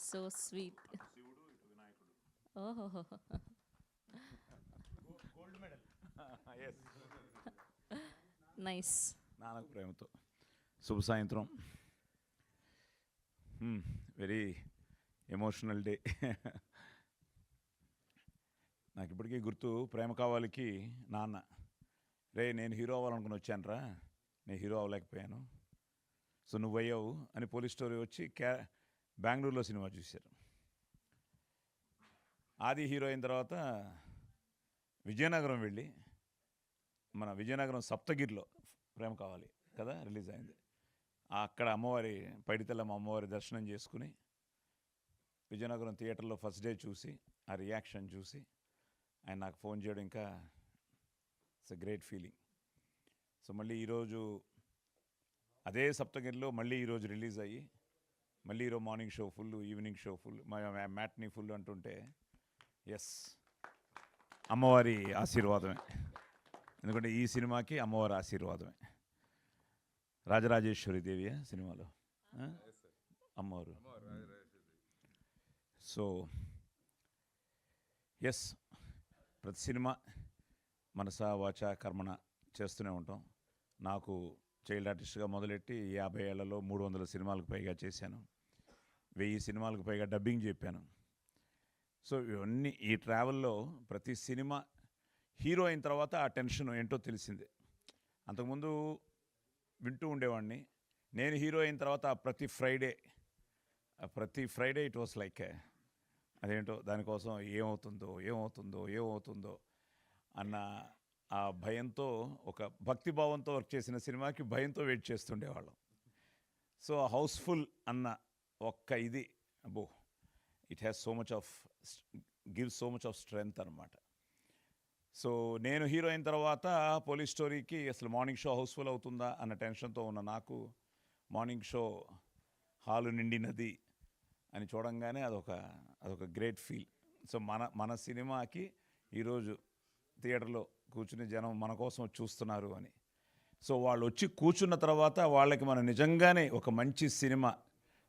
So sweet. ఓహో. Nice. Nannaku Prematho శుభ సాయంత్రం. Very emotional day. నాకు ఇప్పటికీ గుర్తు, ప్రేమ కావాలికి నాన్న, రే నేను హీరో అవ్వాలనుకుని వచ్చానురా, నేను హీరో అవ్వలేకపోయాను, సో నువ్వు అయ్యావు అని పోలీస్ స్టోరీ వచ్చి బెంగళూరులో సినిమా చూశారు. ఆది హీరో అయిన తర్వాత విజయనగరం వెళ్ళి, మన విజయనగరం సప్తగిరిలో ప్రేమ కావాలి కదా రిలీజ్ అయింది, అక్కడ అమ్మవారి పైడితల్లమ్మ అమ్మవారి దర్శనం చేసుకుని విజయనగరం థియేటర్లో ఫస్ట్ డే చూసి ఆ రియాక్షన్ చూసి ఆయన నాకు ఫోన్ చేయడం ఇంకా it's a great feeling. So మళ్ళీ ఈరోజు అదే సప్తగిరిలో మళ్ళీ ఈరోజు రిలీజ్ అయ్యి మళ్ళీ ఈరోజు morning show full, evening show full, matinee full అంటుంటే ఎస్ అమ్మవారి ఆశీర్వాదమే. ఎందుకంటే ఈ సినిమాకి అమ్మవారి ఆశీర్వాదమే. రాజరాజేశ్వరి దేవియా సినిమాలో అమ్మవారు. సో ఎస్, ప్రతి సినిమా మనస వాచ కర్మణ చేస్తూనే ఉంటాం. నాకు చైల్డ్ ఆర్టిస్ట్గా మొదలెట్టి 50 ఏళ్లలో 300 సినిమాలకు పైగా చేశాను, 1000 సినిమాలకు పైగా డబ్బింగ్ చెప్పాను. సో ఇవన్నీ ఈ ట్రావెల్లో ప్రతి సినిమా హీరో అయిన తర్వాత ఆ టెన్షన్ ఏంటో తెలిసిందే. అంతకుముందు వింటూ ఉండేవాడిని. నేను హీరో అయిన తర్వాత ప్రతి ఫ్రైడే ఇట్ వాస్ లైక్ అదేంటో దానికోసం ఏమవుతుందో అన్న ఆ భయంతో, ఒక భక్తిభావంతో వర్క్ చేసిన సినిమాకి భయంతో వెయిట్ చేస్తుండేవాళ్ళం. సో హౌస్ఫుల్ అన్న ఒక్క ఇది అబ్బో, it has gives so much of strength అనమాట. సో నేను హీరో అయిన తర్వాత పోలీస్ స్టోరీకి అసలు మార్నింగ్ షో హౌస్ఫుల్ అవుతుందా అన్న టెన్షన్తో ఉన్న నాకు మార్నింగ్ షో హాలు నిండినది అని చూడంగానే అదొక గ్రేట్ ఫీల్. సో మన సినిమాకి ఈరోజు థియేటర్లో కూర్చుని జనం మన కోసం చూస్తున్నారు అని. సో వాళ్ళు వచ్చి కూర్చున్న తర్వాత వాళ్ళకి మనం నిజంగానే ఒక మంచి సినిమా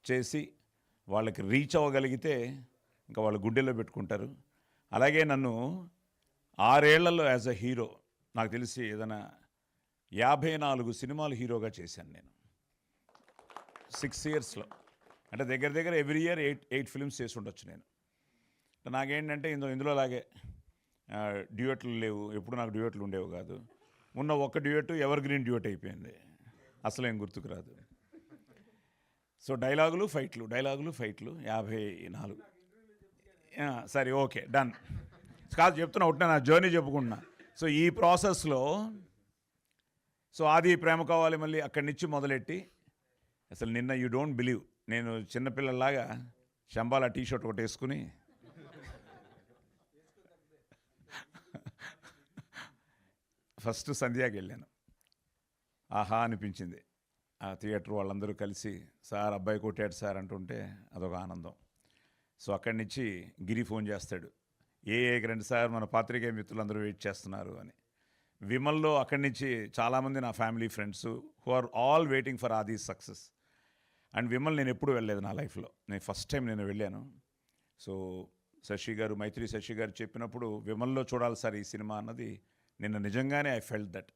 చేసి వాళ్ళకి రీచ్ అవ్వగలిగితే ఇంకా వాళ్ళ గుండెల్లో పెట్టుకుంటారు. అలాగే నన్ను 6 ఏళ్లలో యాజ్ అ హీరో నాకు తెలిసి ఏదైనా 54 సినిమాలు హీరోగా చేశాను నేను 6 ఇయర్స్లో. అంటే దగ్గర ఎవ్రీ ఇయర్ 8 ఫిల్మ్స్ చేసి ఉండొచ్చు నేను. నాకేంటంటే ఇందులో లాగే డ్యూయట్లు లేవు, ఎప్పుడు నాకు డ్యూయట్లు ఉండేవి కాదు. ఉన్న ఒక్క డ్యూయట్ ఎవర్ గ్రీన్ డ్యూయట్ అయిపోయింది, అసలేం గుర్తుకు రాదు. సో డైలాగులు ఫైట్లు 54. సరే ఓకే డన్ కాదు చెప్తున్నా, ఒకటి నా జర్నీ చెప్పుకుంటున్నా. సో ఈ ప్రాసెస్లో సో ఆది ప్రేమ కావాలి మళ్ళీ అక్కడి నుంచి మొదలెట్టి అసలు నిన్న యూ డోంట్ బిలీవ్, నేను చిన్నపిల్లలాగా శంబాల టీషర్ట్ ఒకటి వేసుకుని ఫస్ట్ సంధ్యాకి వెళ్ళాను. ఆహా అనిపించింది. ఆ థియేటర్ వాళ్ళందరూ కలిసి సార్ అబ్బాయి కొట్టాడు సార్ అంటుంటే అదొక ఆనందం. సో అక్కడి నుంచి గిరి ఫోన్ చేస్తాడు, ఏకి రండి సార్ మన పాత్రికేయ మిత్రులందరూ వెయిట్ చేస్తున్నారు అని. విమల్లో అక్కడి నుంచి చాలామంది నా family friends who are all waiting for Aadi success. And Vimal నేను ఎప్పుడు వెళ్ళలేదు నా లైఫ్లో, నేను ఫస్ట్ టైం నేను వెళ్ళాను. సో మైత్రి శశి గారు చెప్పినప్పుడు విమల్లో చూడాలి సార్ ఈ సినిమా అన్నది నిన్న నిజంగానే ఐ ఫెల్ట్ దట్.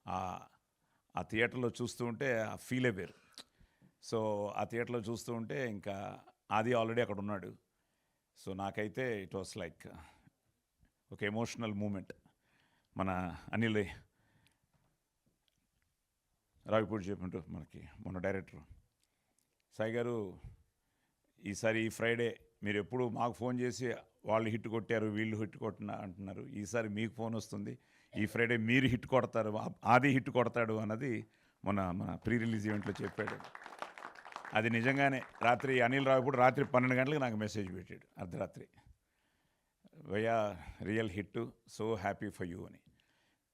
ఆ థియేటర్లో చూస్తూ ఉంటే ఆ ఫీలే వేరు. సో ఆ థియేటర్లో చూస్తూ ఉంటే ఇంకా ఆది ఆల్రెడీ అక్కడ ఉన్నాడు. సో నాకైతే ఇట్ వాస్ లైక్ ఒక ఎమోషనల్ మూమెంట్. మన అనిల్ రావిపూడి చెప్పినట్టు మనకి మన డైరెక్టర్ సాయి గారు, ఈసారి ఈ ఫ్రైడే మీరు ఎప్పుడు మాకు ఫోన్ చేసి వాళ్ళు హిట్ కొట్టారు వీళ్ళు హిట్ కొట్టిన అంటున్నారు, ఈసారి మీకు ఫోన్ వస్తుంది, ఈ ఫ్రైడే మీరు హిట్ కొడతారు, ఆది హిట్ కొడతాడు అన్నది మన ప్రీ రిలీజ్ ఈవెంట్లో చెప్పాడు. అది నిజంగానే రాత్రి అనిల్ రావిపూడి రాత్రి 12 గంటలకు నాకు మెసేజ్ పెట్టాడు, అర్ధరాత్రి, వయ్యా real hit, so happy for you అని.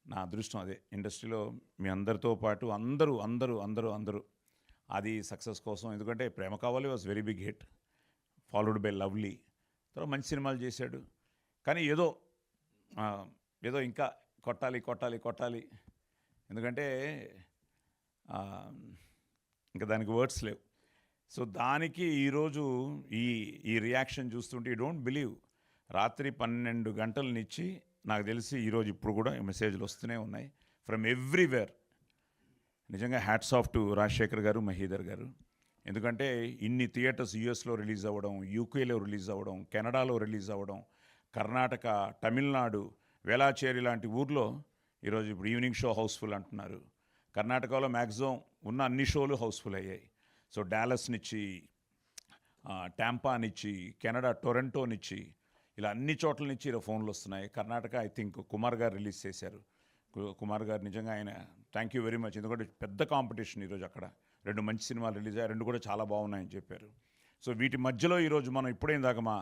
నా అదృష్టం అదే, ఇండస్ట్రీలో మీ అందరితో పాటు అందరూ అది సక్సెస్ కోసం. ఎందుకంటే Prema Kavali was very big hit, followed by Lovely, తర్వాత మంచి సినిమాలు చేశాడు. కానీ ఏదో ఇంకా కొట్టాలి, ఎందుకంటే ఇంకా దానికి వర్డ్స్ లేవు. సో దానికి ఈరోజు ఈ ఈ రియాక్షన్ చూస్తుంటే యూ డోంట్ బిలీవ్, రాత్రి 12 గంటలనిచ్చి నాకు తెలిసి ఈరోజు ఇప్పుడు కూడా మెసేజ్లు వస్తూనే ఉన్నాయి ఫ్రమ్ ఎవ్రీవేర్. నిజంగా హ్యాట్స్ ఆఫ్ టు రాజశేఖర్ గారు, మహీధర్ గారు. ఎందుకంటే ఇన్ని థియేటర్స్ యూఎస్లో రిలీజ్ అవ్వడం, యూకేలో రిలీజ్ అవ్వడం, కెనడాలో రిలీజ్ అవ్వడం, కర్ణాటక, తమిళనాడు, వేలాచేరి లాంటి ఊర్లో ఈరోజు ఇప్పుడు ఈవినింగ్ షో హౌస్ఫుల్ అంటున్నారు. కర్ణాటకలో మ్యాక్సిమం ఉన్న అన్ని షోలు హౌస్ఫుల్ అయ్యాయి. సో డాలస్నిచ్చి, టాంపానిచ్చి, కెనడా టొరంటోనిచ్చి, ఇలా అన్ని చోట్ల నుంచి ఇలా ఫోన్లు వస్తున్నాయి. కర్ణాటక ఐ థింక్ కుమార్ గారు రిలీజ్ చేశారు. కుమార్ గారు నిజంగా ఆయన థ్యాంక్ యూ వెరీ మచ్. ఎందుకంటే పెద్ద కాంపిటీషన్ ఈరోజు అక్కడ 2 మంచి సినిమాలు రిలీజ్ అయ్యాయి, 2 కూడా చాలా బాగున్నాయని చెప్పారు. సో వీటి మధ్యలో ఈరోజు మనం ఇప్పుడే ఇందాక మా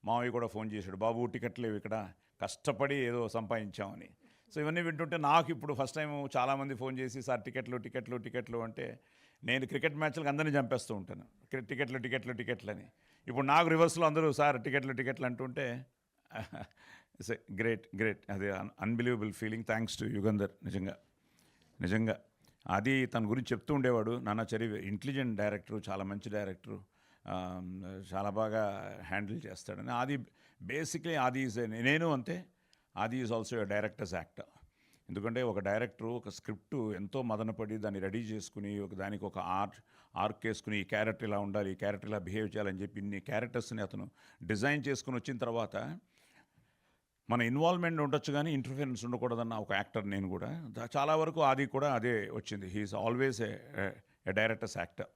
మావయ్య కూడా ఫోన్ చేశాడు, బాబు టికెట్లు లేవు ఇక్కడ, కష్టపడి ఏదో సంపాదించామని. సో ఇవన్నీ వింటుంటే నాకు ఇప్పుడు ఫస్ట్ టైం చాలామంది ఫోన్ చేసి సార్ టికెట్లు అంటే నేను క్రికెట్ మ్యాచ్లకు అందరినీ చంపేస్తూ ఉంటాను, టికెట్లు అని. ఇప్పుడు నాకు రివర్స్లో అందరూ సార్ టికెట్లు అంటుంటే ఇట్స్ గ్రేట్. అది unbelievable feeling. Thanks to Yugandhar. నిజంగా అది తన గురించి చెప్తూ ఉండేవాడు, నాన్న చరివి ఇంటెలిజెంట్ డైరెక్టరు, చాలా మంచి డైరెక్టరు, చాలా బాగా హ్యాండిల్ చేస్తాడని. అది బేసిక్లీ ఆది ఈజ్, నేను అంతే, ఆది is also a directors actor. ఎందుకంటే ఒక డైరెక్టరు ఒక స్క్రిప్ట్ ఎంతో మదనపడి దాన్ని రెడీ చేసుకుని దానికి ఒక ఆర్క్ వేసుకుని ఈ క్యారెక్టర్ ఇలా ఉండాలి, ఈ క్యారెక్టర్ ఇలా బిహేవ్ చేయాలని చెప్పి ఇన్ని క్యారెక్టర్స్ని అతను డిజైన్ చేసుకుని వచ్చిన తర్వాత మన ఇన్వాల్వ్మెంట్ ఉండొచ్చు కానీ ఇంటర్ఫిరెన్స్ ఉండకూడదన్న ఒక యాక్టర్ నేను కూడా. చాలా వరకు ఆది కూడా అదే వచ్చింది. He is always a director's actor.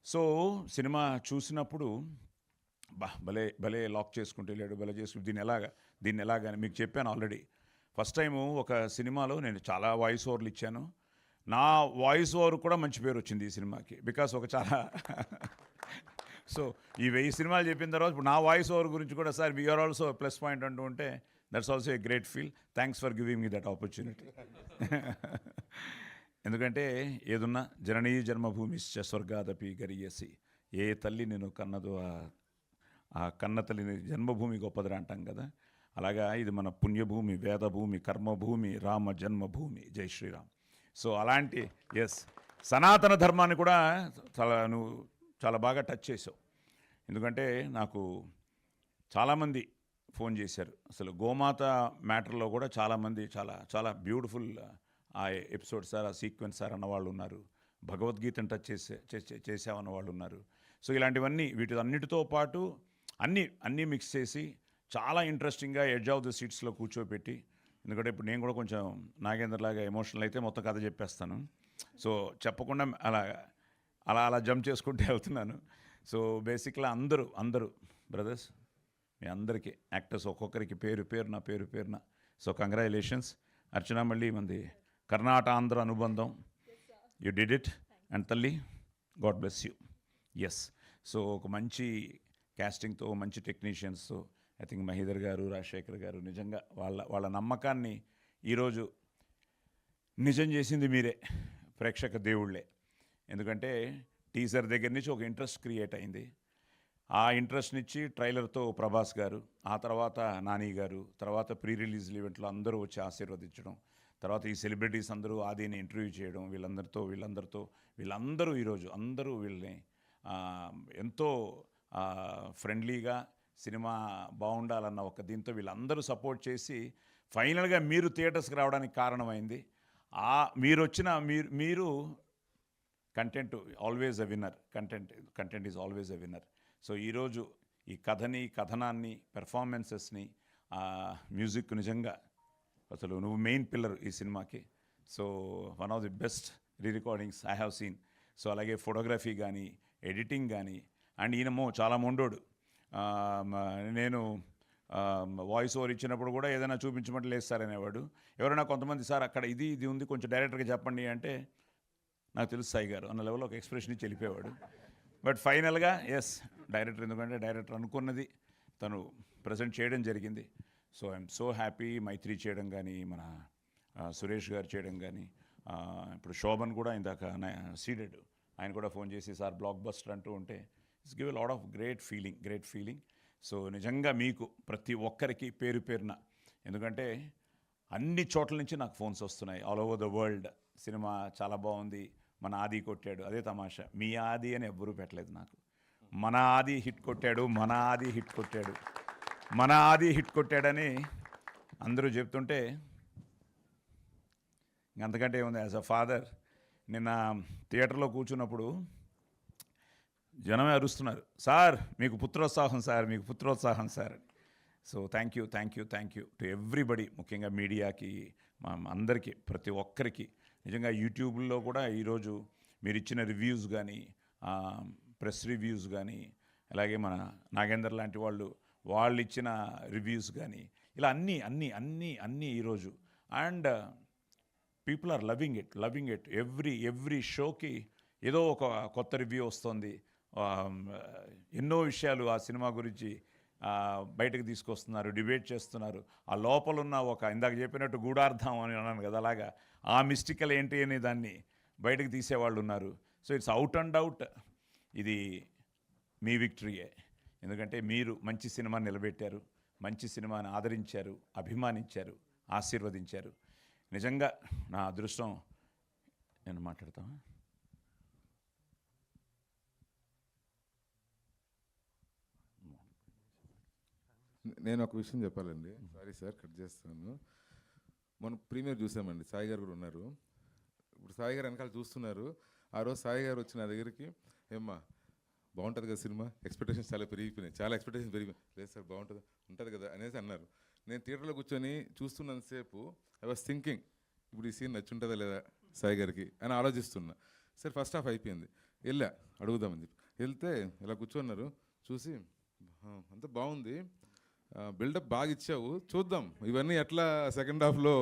So సినిమా చూసినప్పుడు భలే లాక్ చేసుకుంటూ వెళ్ళాడు, భలే చేసుకుంటూ దీన్ని ఎలాగా అని మీకు చెప్పాను ఆల్రెడీ. ఫస్ట్ టైము ఒక సినిమాలో నేను చాలా వాయిస్ ఓవర్లు ఇచ్చాను. నా వాయిస్ ఓవర్ కూడా మంచి పేరు వచ్చింది ఈ సినిమాకి, బికాస్ ఒక చాలా సో ఈ 1000 సినిమాలు చెప్పిన తర్వాత ఇప్పుడు నా వాయిస్ ఓవర్ గురించి కూడా sir we are also plus point అంటూ ఉంటే that's also a great feel. Thanks for giving me that opportunity. ఎందుకంటే ఏదున్నా జననీ జన్మభూమిశ్చ స్వర్గాదపి గరీయసి, ఏ తల్లి నేను కన్నదో ఆ కన్న తల్లిని జన్మభూమి గొప్పదిరా అంటాం కదా. అలాగా ఇది మన పుణ్యభూమి, వేదభూమి, కర్మభూమి, రామ జన్మభూమి. జై శ్రీరామ్. సో అలాంటి సనాతన ధర్మాన్ని కూడా నువ్వు చాలా బాగా టచ్ చేసావు. ఎందుకంటే నాకు చాలామంది ఫోన్ చేశారు, అసలు గోమాత మ్యాటర్లో కూడా చాలామంది చాలా బ్యూటిఫుల్ ఆ ఎపిసోడ్ సార్, ఆ సీక్వెన్స్ సార్ అన్నవాళ్ళు ఉన్నారు. భగవద్గీతను టచ్ చేసామన్న వాళ్ళు ఉన్నారు. సో ఇలాంటివన్నీ వీటన్నిటితో పాటు అన్నీ మిక్స్ చేసి చాలా ఇంట్రెస్టింగ్గా ఎడ్జ్ ఆఫ్ ద సీట్స్లో కూర్చోబెట్టి, ఎందుకంటే ఇప్పుడు నేను కూడా కొంచెం నాగేంద్రలాగా ఎమోషనల్ అయితే మొత్తం కథ చెప్పేస్తాను. సో చెప్పకుండా అలా జంప్ చేసుకుంటూ వెళ్తున్నాను. సో బేసిక్గా అందరూ బ్రదర్స్, మీ అందరికీ యాక్టర్స్ ఒక్కొక్కరికి పేరు పేరున సో కంగ్రాచులేషన్స్. అర్చన మళ్ళీ మంది కర్ణాటాంధ్ర అనుబంధం, యూ డిడ్ ఇట్. అండ్ తల్లి God bless you. Yes. So ఒక మంచి క్యాస్టింగ్తో, మంచి టెక్నీషియన్స్తో, ఐ థింక్ మహీధర్ గారు, రాజశేఖర్ గారు, నిజంగా వాళ్ళ నమ్మకాన్ని ఈరోజు నిజం చేసింది మీరే, ప్రేక్షక దేవుళ్ళే. ఎందుకంటే టీజర్ దగ్గర నుంచి ఒక ఇంట్రెస్ట్ క్రియేట్ అయింది. ఆ ఇంట్రెస్ట్నిచ్చి ట్రైలర్తో ప్రభాస్ గారు, ఆ తర్వాత నాని గారు, తర్వాత ప్రీ రిలీజ్ ఈవెంట్లో అందరూ వచ్చి ఆశీర్వదించడం, తర్వాత ఈ సెలబ్రిటీస్ అందరూ ఆదిని ఇంటర్వ్యూ చేయడం, వీళ్ళందరూ ఈరోజు అందరూ వీళ్ళని ఎంతో ఫ్రెండ్లీగా సినిమా బాగుండాలన్న ఒక దీంతో వీళ్ళందరూ సపోర్ట్ చేసి ఫైనల్గా మీరు థియేటర్స్కి రావడానికి కారణమైంది. మీరు content always a winner. Content is always a winner. So ఈరోజు ఈ కథనాన్ని, పెర్ఫార్మెన్సెస్ని, మ్యూజిక్ నిజంగా అసలు నువ్వు మెయిన్ పిల్లర్ ఈ సినిమాకి. So one of the best recordings I have seen. So అలాగే ఫోటోగ్రఫీ కానీ, ఎడిటింగ్ కానీ, అండ్ ఈయనమో చాలా మొండోడు. నేను వాయిస్ ఓవర్ ఇచ్చినప్పుడు కూడా ఏదైనా చూపించమంటే లేదు సార్ అనేవాడు. ఎవరైనా కొంతమంది సార్ అక్కడ ఇది ఉంది కొంచెం డైరెక్టర్గా చెప్పండి అంటే నాకు తెలుసు సాయి గారు అన్న లెవెల్లో ఒక ఎక్స్ప్రెషన్ ఇచ్చి వెళ్ళిపోయేవాడు. బట్ ఫైనల్గా ఎస్ డైరెక్టర్, ఎందుకంటే డైరెక్టర్ అనుకున్నది తను ప్రజెంట్ చేయడం జరిగింది. So I'm so happy. Mythri చేయడం కానీ, మన సురేష్ గారు చేయడం కానీ, ఇప్పుడు శోభన్ కూడా ఇందాక సీడెడ్ ఆయన కూడా ఫోన్ చేసి సార్ బ్లాక్ బస్టర్ అంటూ ఉంటే it's give a lot of great feeling. So నిజంగా మీకు ప్రతి ఒక్కరికి పేరున, ఎందుకంటే అన్ని చోట్ల నుంచి నాకు ఫోన్స్ వస్తున్నాయి all over the world. Cinema చాలా బాగుంది, మన ఆది కొట్టాడు, అదే తమాషా. మీ ఆది అని ఎవ్వరూ పెట్టలేదు నాకు. మన ఆది హిట్ కొట్టాడు, మన ఆది హిట్ కొట్టాడు, మన ఆది హిట్ కొట్టాడని అందరూ చెప్తుంటే అంతకంటే ఏముంది. యాజ్ అ ఫాదర్ నిన్న థియేటర్లో కూర్చున్నప్పుడు జనమే అరుస్తున్నారు, సార్ మీకు పుత్రోత్సాహం సార్, మీకు పుత్రోత్సాహం sir. So thank you to everybody, ముఖ్యంగా మీడియాకి, మా అందరికీ, ప్రతి ఒక్కరికి. నిజంగా యూట్యూబ్లో కూడా ఈరోజు మీరు ఇచ్చిన రివ్యూస్ కానీ, ప్రెస్ రివ్యూస్ కానీ, అలాగే మన నాగేందర్ లాంటి వాళ్ళు ఇచ్చిన రివ్యూస్ కానీ, ఇలా అన్నీ ఈరోజు. And people are loving it. Every షోకి ఏదో ఒక కొత్త రివ్యూ వస్తుంది. ఎన్నో విషయాలు ఆ సినిమా గురించి బయటకు తీసుకొస్తున్నారు, డిబేట్ చేస్తున్నారు. ఆ లోపలున్న ఒక, ఇందాక చెప్పినట్టు గూఢార్థం అని అన్నాను కదా, అలాగా ఆ మిస్టికల్ ఏంటి అని దాన్ని బయటకు తీసేవాళ్ళు ఉన్నారు. So it's out and out ఇది మీ విక్టరీయే. ఎందుకంటే మీరు మంచి సినిమాని నిలబెట్టారు, మంచి సినిమాని ఆదరించారు, అభిమానించారు, ఆశీర్వదించారు. నిజంగా నా అదృష్టం. నేను మాట్లాడతాను. నేను ఒక విషయం చెప్పాలండి. సారీ సార్, కట్ చేస్తాను. మనం ప్రీమియర్ చూసామండి, సాయి గారు కూడా ఉన్నారు. ఇప్పుడు సాయి గారు వెనకాల చూస్తున్నారు. ఆ రోజు సాయి గారు వచ్చి నా దగ్గరికి, ఏమ్మా బాగుంటుంది కదా సినిమా, ఎక్స్పెక్టేషన్స్ చాలా పెరిగిపోయినాయి, చాలా ఎక్స్పెక్టేషన్స్ పెరిగిపోయి, లేదు సార్ బాగుంటుంది, ఉంటుంది కదా అనేసి అన్నారు. నేను థియేటర్లో కూర్చొని చూస్తున్నంతసేపు ఐ వాస్ థింకింగ్, ఇప్పుడు ఈ సీన్ నచ్చుంటుందా లేదా సాయి గారికి అని ఆలోచిస్తున్నా. సరే ఫస్ట్ హాఫ్ అయిపోయింది, వెళ్ళా అడుగుదామని చెప్పి వెళ్తే ఇలా కూర్చున్నారు. చూసి అంతా బాగుంది, బిల్డప్ బాగా ఇచ్చావు, చూద్దాం ఇవన్నీ ఎట్లా సెకండ్ హాఫ్లో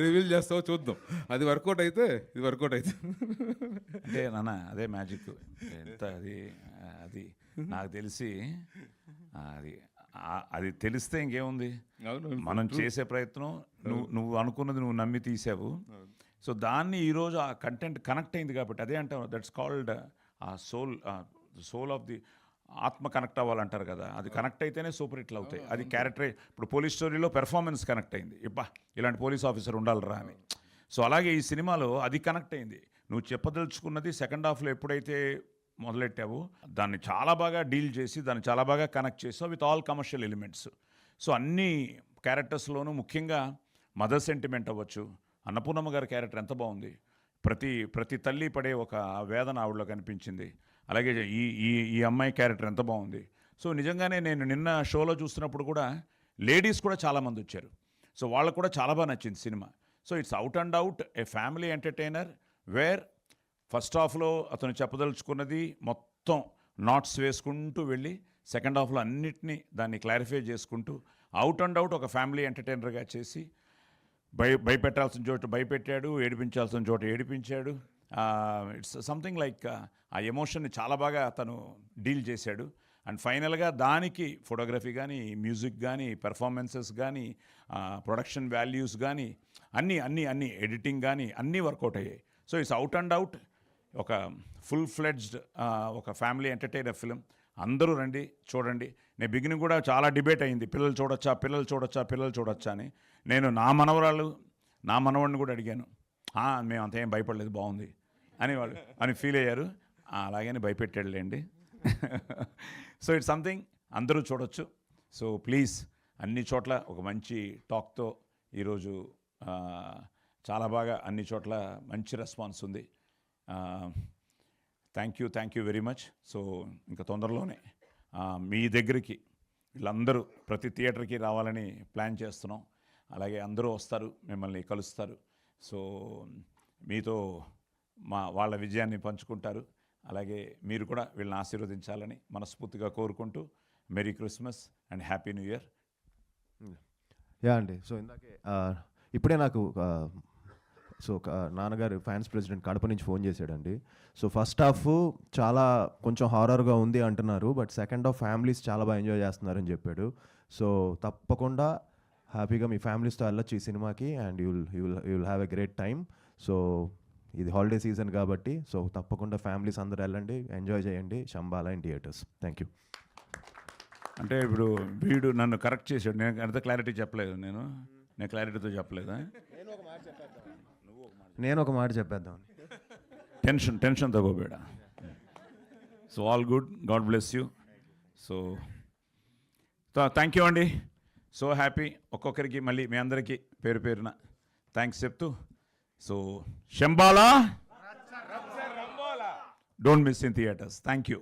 రివీల్ చేస్తావో చూద్దాం, అది వర్కౌట్ అయితే ఇది వర్కౌట్ అయితే. అంటే నాన్న అదే మ్యాజిక్. ఎంత అది నాకు తెలిసి అది తెలిస్తే ఇంకేముంది, మనం చేసే ప్రయత్నం, నువ్వు అనుకున్నది నువ్వు నమ్మి తీసావు. సో దాన్ని ఈరోజు ఆ కంటెంట్ కనెక్ట్ అయింది కాబట్టి అదే అంటాం, దట్స్ కాల్డ్ ఆ సోల్ ఆఫ్ ది ఆత్మ కనెక్ట్ అవ్వాలంటారు కదా, అది కనెక్ట్ అయితేనే సూపర్ హిట్లు అవుతాయి. అది క్యారెక్టర్. ఇప్పుడు పోలీస్ స్టోరీలో పెర్ఫార్మెన్స్ కనెక్ట్ అయింది, ఇబ్బా ఇలాంటి పోలీస్ ఆఫీసర్ ఉండాలిరా అని. సో అలాగే ఈ సినిమాలో అది కనెక్ట్ అయింది. నువ్వు చెప్పదలుచుకున్నది సెకండ్ హాఫ్లో ఎప్పుడైతే మొదలెట్టావో దాన్ని చాలా బాగా డీల్ చేసి, దాన్ని చాలా బాగా కనెక్ట్ చేసావు with all commercial elements. So అన్ని క్యారెక్టర్స్లోనూ ముఖ్యంగా మదర్ సెంటిమెంట్ అవ్వచ్చు, అన్నపూర్ణమ్మ గారి క్యారెక్టర్ ఎంత బాగుంది, ప్రతి తల్లి పడే ఒక వేదన ఆవిడలో కనిపించింది. అలాగే ఈ అమ్మాయి క్యారెక్టర్ ఎంత బాగుంది. సో నిజంగానే నేను నిన్న షోలో చూస్తున్నప్పుడు కూడా లేడీస్ కూడా చాలామంది వచ్చారు. సో వాళ్ళకు కూడా చాలా బాగా నచ్చింది సినిమా. So it's out and out a family entertainer, where first హాఫ్లో అతను చెప్పదలుచుకున్నది మొత్తం నాట్స్ వేసుకుంటూ వెళ్ళి సెకండ్ హాఫ్లో అన్నిటినీ దాన్ని క్లారిఫై చేసుకుంటూ అవుట్ అండ్ అవుట్ ఒక ఫ్యామిలీ ఎంటర్టైనర్గా చేసి భయపెట్టాల్సిన చోట భయపెట్టాడు, ఏడిపించాల్సిన చోట ఏడిపించాడు. ఇట్స్ సంథింగ్ లైక్ ఆ ఎమోషన్ని చాలా బాగా అతను డీల్ చేశాడు. అండ్ ఫైనల్గా దానికి ఫోటోగ్రఫీ కానీ, మ్యూజిక్ కానీ, పెర్ఫార్మెన్సెస్ కానీ, ప్రొడక్షన్ వాల్యూస్ కానీ అన్నీ ఎడిటింగ్ కానీ అన్నీ వర్కౌట్ అయ్యాయి. So it's out and out ఒక ఫుల్ ఫ్లెడ్జ్డ్ ఒక ఫ్యామిలీ ఎంటర్టైనర్ ఫిలిం. అందరూ రండి, చూడండి. నేను బిగినింగ్ కూడా చాలా డిబేట్ అయింది, పిల్లలు చూడొచ్చా అని. నేను నా మనవాడిని కూడా అడిగాను, మేము అంత ఏం భయపడలేదు, బాగుంది అని ఫీల్ అయ్యారు. అలాగని భయపెట్టాడులేండి. సో ఇట్స్ సంథింగ్ అందరూ చూడొచ్చు. సో ప్లీజ్ అన్ని చోట్ల ఒక మంచి టాక్తో ఈరోజు చాలా బాగా అన్ని చోట్ల మంచి రెస్పాన్స్ ఉంది. Thank you very much. So ఇంకా తొందరలోనే మీ దగ్గరికి వీళ్ళందరూ ప్రతి థియేటర్కి రావాలని ప్లాన్ చేస్తున్నాం. అలాగే అందరూ వస్తారు, మిమ్మల్ని కలుస్తారు. సో మీతో వాళ్ళ విజయాన్ని పంచుకుంటారు. అలాగే మీరు కూడా వీళ్ళని ఆశీర్వదించాలని మనస్ఫూర్తిగా కోరుకుంటూ merry Christmas and happy New Year. Yeah అండి. సో ఇందాకే ఇప్పుడే నాకు నాన్నగారు ఫ్యాన్స్ ప్రెసిడెంట్ కడప నుంచి ఫోన్ చేశాడండి. సో ఫస్ట్ హాఫ్ చాలా కొంచెం హారర్గా ఉంది అంటున్నారు, బట్ సెకండ్ హాఫ్ ఫ్యామిలీస్ చాలా బాగా ఎంజాయ్ చేస్తున్నారని చెప్పాడు. సో తప్పకుండా హ్యాపీగా మీ ఫ్యామిలీస్తో వెళ్ళొచ్చు ఈ సినిమాకి, and you will have a great time. So ఇది హాలిడే సీజన్ కాబట్టి సో తప్పకుండా ఫ్యామిలీస్ అందరూ వెళ్ళండి, ఎంజాయ్ చేయండి Shambhala in theatres. Thank you. అంటే ఇప్పుడు వీడు నన్ను కరెక్ట్ చేశాడు, నేను అంత క్లారిటీ చెప్పలేదు, నేను క్లారిటీతో చెప్పలేదా? నేను ఒక మాట చెప్పేద్దాం. టెన్షన్ తಗೋಬೇಡ. So all good, God bless you. So thank you అండి. So happy. ఒక్కొక్కరికి మళ్ళీ మీ అందరికీ పేరు పేరున థ్యాంక్స్ చెప్తూ, so Shambhala, don't miss in theatres. Thank you.